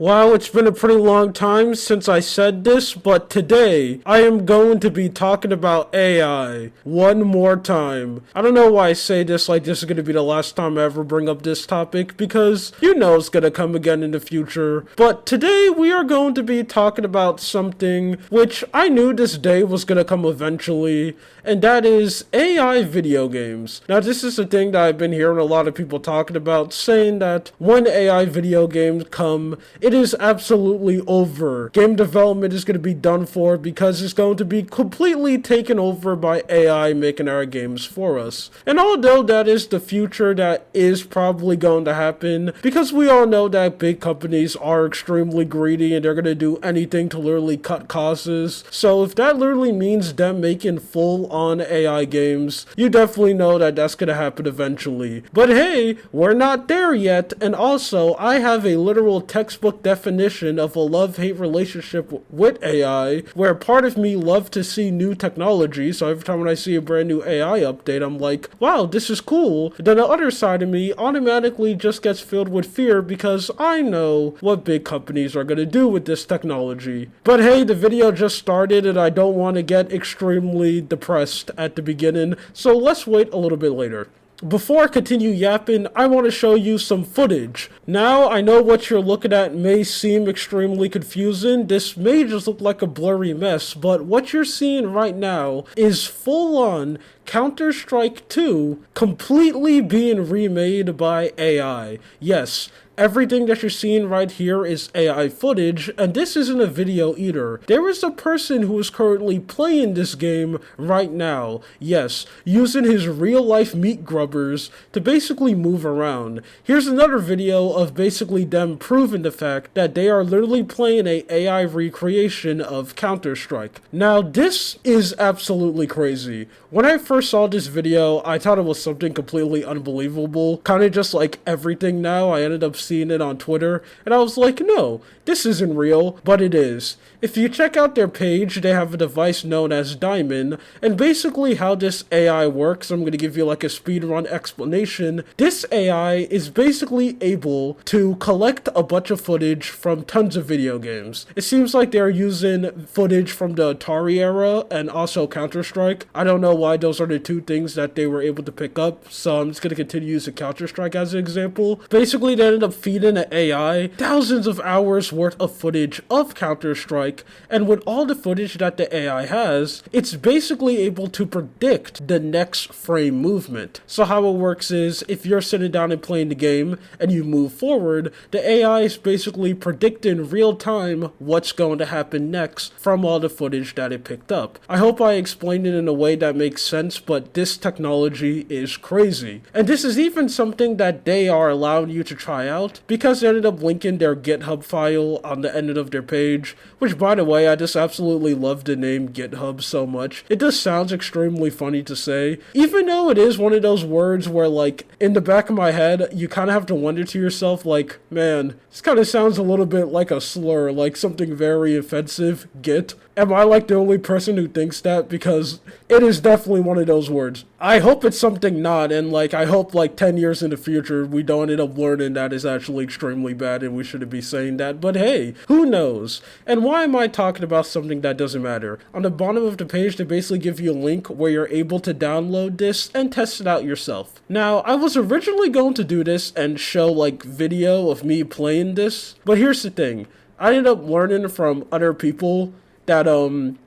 Wow, it's been a pretty long time since I said this, but today I am going to be talking about AI one more time. I don't know why I say this like this is going to be the last time I ever bring up this topic, because you know it's going to come again in the future. But today we are going to be talking about something which I knew this day was going to come eventually, and that is AI video games. Now, this is the thing that I've been hearing a lot of people talking about, saying that when AI video games come, it is absolutely over. Game development is going to be done for because it's going to be completely taken over by AI making our games for us. And although that is the future that is probably going to happen, because we all know that big companies are extremely greedy and they're going to do anything to literally cut costs. So if that literally means them making full-on AI games, you definitely know that that's going to happen eventually. But hey, we're not there yet, and also I have a literal textbook definition of a love-hate relationship with AI, where part of me loves to see new technology, so every time when I see a brand new AI update, I'm like, wow, this is cool. Then the other side of me automatically just gets filled with fear because I know what big companies are going to do with this technology. But hey, the video just started and I don't want to get extremely depressed at the beginning, so let's wait a little bit later. Before I continue yapping, I want to show you some footage. Now, I know what you're looking at may seem extremely confusing. This may just look like a blurry mess, but what you're seeing right now is full-on Counter-Strike 2 completely being remade by AI. Yes, everything that you're seeing right here is AI footage, and this isn't a video either. There is a person who is currently playing this game right now, yes, using his real-life meat grubbers to basically move around. Here's another video of basically them proving the fact that they are literally playing a AI recreation of Counter-Strike. Now, this is absolutely crazy. When I first saw this video, I thought it was something completely unbelievable, kind of just like everything now. I ended up seeing it on Twitter, and I was like, no, this isn't real, but it is. If you check out their page, they have a device known as Diamond, and basically how this AI works, I'm going to give you like a speedrun explanation. This AI is basically able to collect a bunch of footage from tons of video games. It seems like they're using footage from the Atari era and also Counter-Strike. I don't know why those are the two things that they were able to pick up, so I'm just going to continue using Counter-Strike as an example. Basically, they ended up feeding an AI thousands of hours worth of footage of Counter-Strike, and with all the footage that the AI has, it's basically able to predict the next frame movement. So how it works is, if you're sitting down and playing the game and you move forward, the AI is basically predicting real time what's going to happen next from all the footage that it picked up. I hope I explained it in a way that makes sense, but this technology is crazy. And this is even something that they are allowing you to try out, because they ended up linking their GitHub file on the end of their page, which, by the way, I just absolutely love the name GitHub so much. It just sounds extremely funny to say, even though it is one of those words where, like, in the back of my head, you kind of have to wonder to yourself, like, man, this kind of sounds a little bit like a slur, like something very offensive, Git. Am I like the only person who thinks that? Because it is definitely one of those words. I hope it's something not, and like I hope like 10 years in the future we don't end up learning that is actually extremely bad and we shouldn't be saying that, but hey, who knows? And why am I talking about something that doesn't matter? On the bottom of the page they basically give you a link where you're able to download this and test it out yourself. Now, I was originally going to do this and show like video of me playing this, but here's the thing. I ended up learning from other people that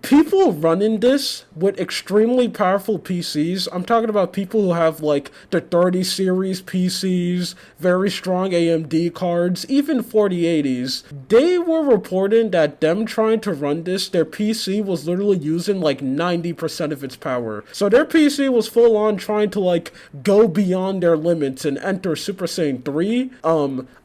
people running this with extremely powerful PCs, I'm talking about people who have like the 30 series PCs, very strong AMD cards, even 4080s, they were reporting that them trying to run this, their PC was literally using like 90% of its power. So their PC was full on trying to like go beyond their limits and enter Super Saiyan 3.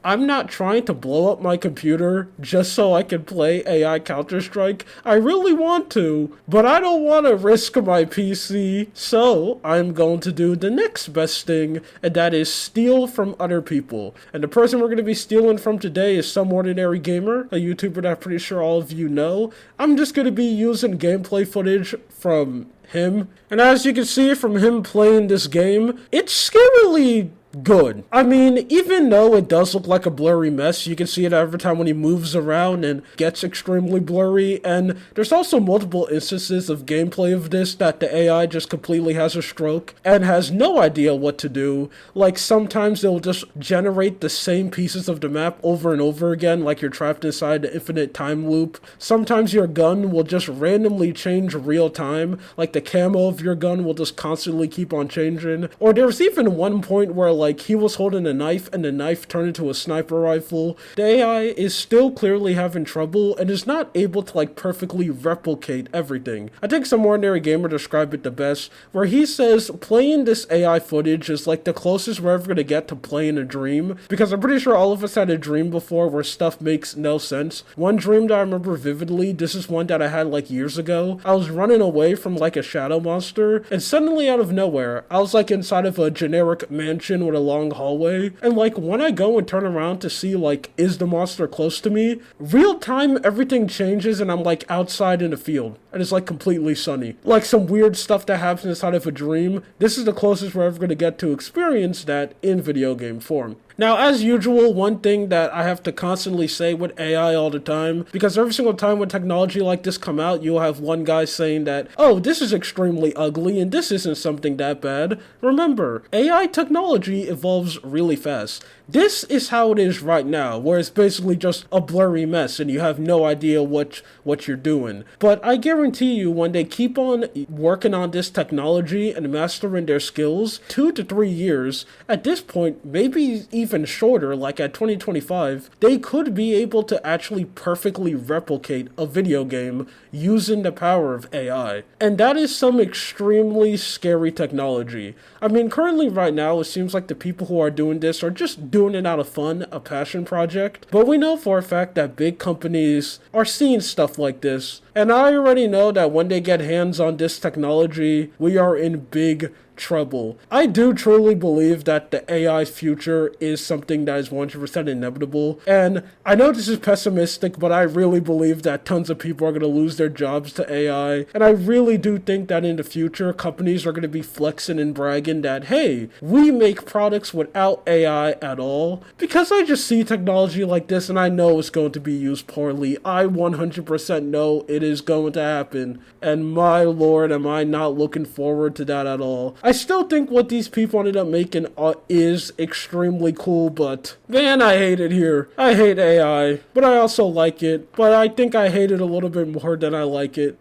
I'm not trying to blow up my computer just so I can play AI Counter-Strike. I really want to, but I don't want to risk my PC, so I'm going to do the next best thing, and that is steal from other people. And the person we're going to be stealing from today is Some Ordinary Gamer, a YouTuber that I'm pretty sure all of you know. I'm just going to be using gameplay footage from him, and as you can see from him playing this game, it's scarily Good. I mean, even though it does look like a blurry mess, you can see it every time when he moves around and gets extremely blurry, and there's also multiple instances of gameplay of this that the AI just completely has a stroke and has no idea what to do. Like, sometimes it'll just generate the same pieces of the map over and over again, like you're trapped inside the infinite time loop. Sometimes your gun will just randomly change real time, like the camo of your gun will just constantly keep on changing. Or there's even one point where like he was holding a knife and the knife turned into a sniper rifle. The AI is still clearly having trouble and is not able to like perfectly replicate everything. I think some ordinary gamer described it the best, where he says playing this AI footage is like the closest we're ever going to get to playing a dream, because I'm pretty sure all of us had a dream before where stuff makes no sense. One dream that I remember vividly, this is one that I had like years ago. I was running away from like a shadow monster, and suddenly out of nowhere, I was like inside of a generic mansion with a long hallway, and like when I go and turn around to see like is the monster close to me, real time everything changes and I'm like outside in a field and it's like completely sunny. Like some weird stuff that happens inside of a dream. This is the closest we're ever going to get to experience that in video game form. Now, as usual, one thing that I have to constantly say with AI all the time, because every single time when technology like this come out, you'll have one guy saying that, oh, this is extremely ugly and this isn't something that bad. Remember, AI technology evolves really fast. This is how it is right now, where it's basically just a blurry mess and you have no idea what you're doing. But I guarantee you, when they keep on working on this technology and mastering their skills, 2 to 3 years, at this point, maybe even shorter, like at 2025, they could be able to actually perfectly replicate a video game using the power of AI. And that is some extremely scary technology. I mean, currently right now, it seems like the people who are doing this are just doing it out of fun, a passion project. But we know for a fact that big companies are seeing stuff like this. And I already know that when they get hands on this technology, we are in big trouble. I do truly believe that the AI future is something that is 100% inevitable. And I know this is pessimistic, but I really believe that tons of people are going to lose their jobs to AI. And I really do think that in the future, companies are going to be flexing and bragging that, hey, we make products without AI at all. Because I just see technology like this and I know it's going to be used poorly. I 100% know it is going to happen. And my lord, am I not looking forward to that at all. I still think what these people ended up making is extremely cool, but man, I hate it here. I hate AI, but I also like it, but I think I hate it a little bit more than I like it.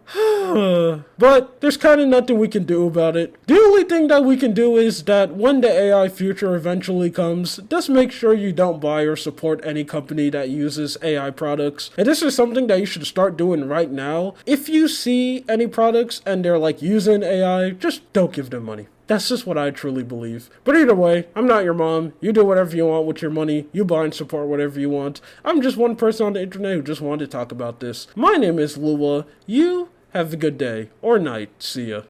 But there's kind of nothing we can do about it. The only thing that we can do is that when the AI future eventually comes, just make sure you don't buy or support any company that uses AI products. And this is something that you should start doing right now. If you see any products and they're like using AI, just don't give them money. That's just what I truly believe. But either way, I'm not your mom. You do whatever you want with your money. You buy and support whatever you want. I'm just one person on the internet who just wanted to talk about this. My name is Lua. You have a good day or night. See ya.